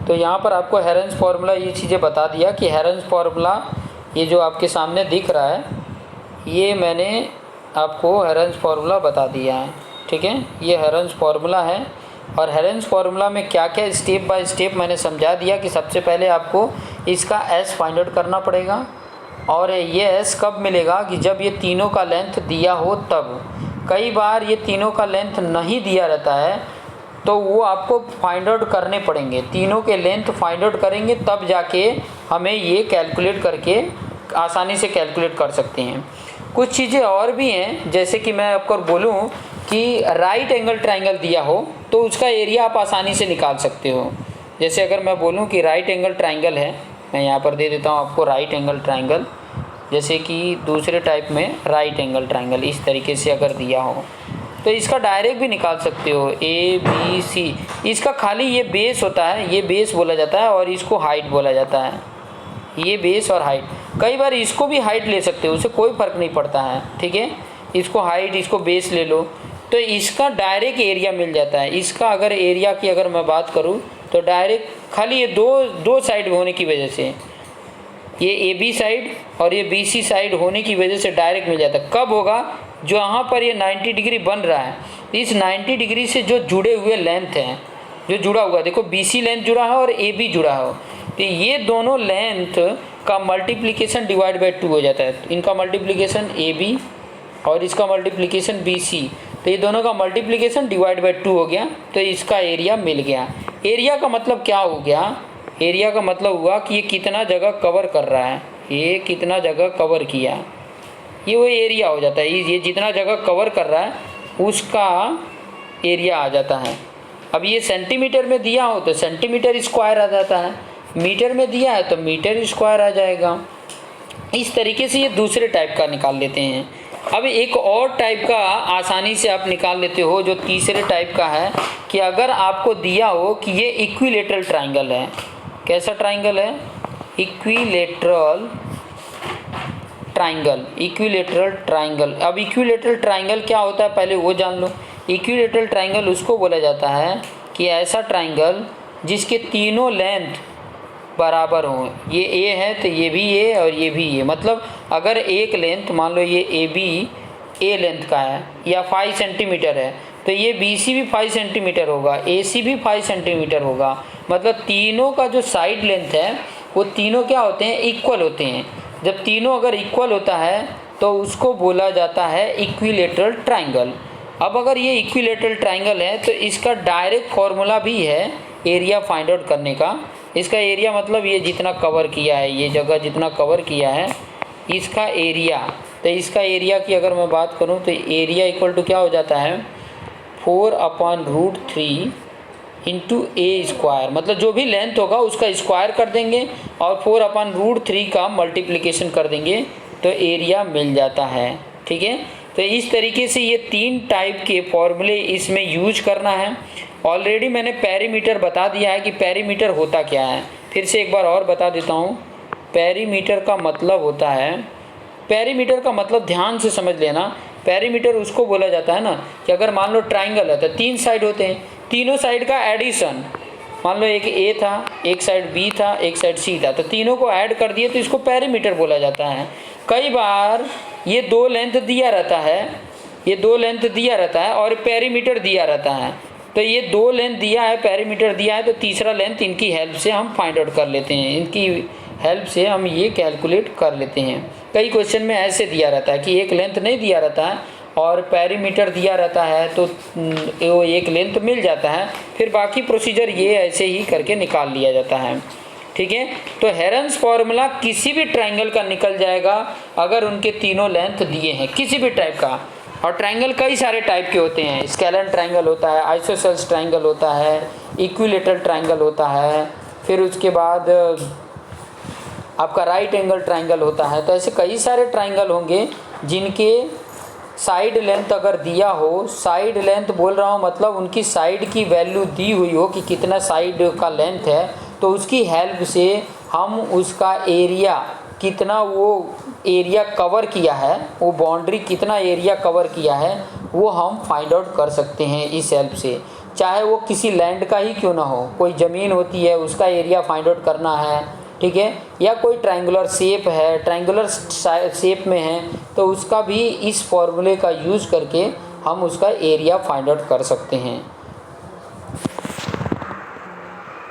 तो यहाँ पर आपको हेरेंस फार्मूला ये चीज़ें बता दिया कि हेरेंस फार्मूला ये जो आपके सामने दिख रहा है, ये मैंने आपको हेरेंस फार्मूला बता दिया है। ठीक है, ये हेरेंस फार्मूला है। और हेरेंस फार्मूला में क्या क्या स्टेप बाय स्टेप मैंने समझा दिया कि सबसे पहले आपको इसका एस फाइंड आउट करना पड़ेगा। और ये एस कब मिलेगा कि जब ये तीनों का लेंथ दिया हो तब। कई बार ये तीनों का लेंथ नहीं दिया रहता है तो वो आपको फाइंड आउट करने पड़ेंगे, तीनों के लेंथ फाइंड आउट करेंगे तब जाके हमें ये कैलकुलेट करके आसानी से कैलकुलेट कर सकते हैं। कुछ चीज़ें और भी हैं, जैसे कि मैं आपको बोलूँ कि राइट एंगल ट्रायंगल दिया हो तो उसका एरिया आप आसानी से निकाल सकते हो। जैसे अगर मैं बोलूँ कि राइट एंगल ट्रायंगल है, मैं यहाँ पर दे देता हूँ आपको राइट एंगल ट्रायंगल, जैसे कि दूसरे टाइप में राइट एंगल ट्रायंगल इस तरीके से अगर दिया हो तो इसका डायरेक्ट भी निकाल सकते हो, ए बी सी। इसका खाली ये बेस होता है, ये बेस बोला जाता है और इसको हाइट बोला जाता है, ये बेस और हाइट। कई बार इसको भी हाइट ले सकते हो, उससे कोई फ़र्क नहीं पड़ता है। ठीक है, इसको हाइट, इसको बेस ले लो तो इसका डायरेक्ट एरिया मिल जाता है। इसका अगर एरिया की अगर मैं बात करूँ तो डायरेक्ट खाली ये दो साइड होने की वजह से, ये ए बी साइड और ये बी सी साइड होने की वजह से डायरेक्ट मिल जाता है। कब होगा, जो यहाँ पर ये 90 डिग्री बन रहा है, इस 90 डिग्री से जो जुड़े हुए लेंथ हैं, जो जुड़ा हुआ, देखो बी सी लेंथ जुड़ा है और ए बी जुड़ा हो, तो ये दोनों लेंथ का मल्टीप्लिकेशन डिवाइड बाई 2 हो जाता है। इनका मल्टीप्लिकेशन ए बी और इसका मल्टीप्लिकेशन बी सी, तो ये दोनों का मल्टीप्लिकेशन डिवाइड बाई 2 हो गया, तो इसका एरिया मिल गया। एरिया का मतलब क्या हो गया, एरिया का मतलब हुआ कि ये कितना जगह कवर कर रहा है, ये कितना जगह कवर किया, ये वो एरिया हो जाता है। ये जितना जगह कवर कर रहा है उसका एरिया आ जाता है। अब ये सेंटीमीटर में दिया हो तो सेंटीमीटर स्क्वायर आ जाता है, मीटर में दिया है तो मीटर स्क्वायर आ जाएगा। इस तरीके से ये दूसरे टाइप का निकाल लेते हैं। अब एक और टाइप का आसानी से आप निकाल लेते हो, जो तीसरे टाइप का है, कि अगर आपको दिया हो कि ये इक्विलेटरल ट्रायंगल है। कैसा ट्रायंगल है, इक्विलेटरल ट्रायंगल, इक्विलेटरल ट्रायंगल। अब इक्विलेटरल ट्रायंगल क्या होता है पहले वो जान लो। इक्विलेटरल ट्रायंगल उसको बोला जाता है कि ऐसा ट्रायंगल जिसके तीनों लेंथ बराबर हों। ये ए है तो ये भी ए और ये भी ए, मतलब अगर एक लेंथ मान लो ये ए बी ए लेंथ का है या 5 सेंटीमीटर है तो ये बी सी भी 5 सेंटीमीटर होगा, ए सी भी 5 सेंटीमीटर होगा। मतलब तीनों का जो साइड लेंथ है वो तीनों क्या होते हैं, इक्वल होते हैं। जब तीनों अगर इक्वल होता है तो उसको बोला जाता है इक्विलेटरल ट्रायंगल। अब अगर ये इक्विलेटरल ट्रायंगल है तो इसका डायरेक्ट फॉर्मूला भी है एरिया फाइंड आउट करने का। इसका एरिया मतलब ये जितना कवर किया है, ये जगह जितना कवर किया है इसका एरिया। तो इसका एरिया की अगर मैं बात करूं तो एरिया इक्वल टू क्या हो जाता है, 4/√3 इंटू ए स्क्वायर। मतलब जो भी लेंथ होगा उसका स्क्वायर कर देंगे और 4/√3 का मल्टीप्लिकेशन कर देंगे तो एरिया मिल जाता है। ठीक है, तो इस तरीके से ये 3 टाइप के फॉर्मूले इसमें यूज करना है। ऑलरेडी मैंने पेरीमीटर बता दिया है कि पेरीमीटर होता क्या है, फिर से एक बार और बता देता हूँ। पेरीमीटर का मतलब होता है, पेरीमीटर का मतलब ध्यान से समझ लेना, पेरीमीटर उसको बोला जाता है ना कि अगर मान लो ट्रायंगल है तो 3 साइड होते हैं, तीनों साइड का एडिशन। मान लो एक ए था, एक साइड बी था, एक साइड सी था, तो तीनों को ऐड कर दिए तो इसको पेरीमीटर बोला जाता है। कई बार ये 2 लेंथ दिया रहता है, ये 2 लेंथ दिया रहता है और पेरीमीटर दिया रहता है, तो ये 2 लेंथ दिया है, पेरीमीटर दिया है, तो तीसरा लेंथ इनकी हेल्प से हम फाइंड आउट कर लेते हैं, इनकी हेल्प से हम ये कैलकुलेट कर लेते हैं। कई क्वेश्चन में ऐसे दिया रहता है कि एक लेंथ नहीं दिया रहता है और पेरीमीटर दिया रहता है तो वो एक लेंथ मिल जाता है, फिर बाकी प्रोसीजर ये ऐसे ही करके निकाल लिया जाता है। ठीक है, तो हेरेंस फार्मूला किसी भी ट्रायंगल का निकल जाएगा अगर उनके तीनों लेंथ दिए हैं, किसी भी टाइप का। और ट्रायंगल कई सारे टाइप के होते हैं, स्केलन ट्रायंगल होता है, आइसोसेल्स ट्रायंगल होता है, इक्विलेटरल ट्रायंगल होता है, फिर उसके बाद आपका राइट एंगल ट्रायंगल होता है। तो ऐसे कई सारे ट्रायंगल होंगे जिनके साइड लेंथ अगर दिया हो, साइड लेंथ बोल रहा हूँ मतलब उनकी साइड की वैल्यू दी हुई हो कि कितना साइड का लेंथ है, तो उसकी हेल्प से हम उसका एरिया कितना, वो एरिया कवर किया है, वो बाउंड्री कितना एरिया कवर किया है वो हम फाइंड आउट कर सकते हैं इस हेल्प से। चाहे वो किसी लैंड का ही क्यों ना हो, कोई ज़मीन होती है उसका एरिया फाइंड आउट करना है, ठीक है, या कोई ट्रायंगुलर शेप है, ट्रायंगुलर शेप में है, तो उसका भी इस फॉर्मूले का यूज़ करके हम उसका एरिया फाइंड आउट कर सकते हैं।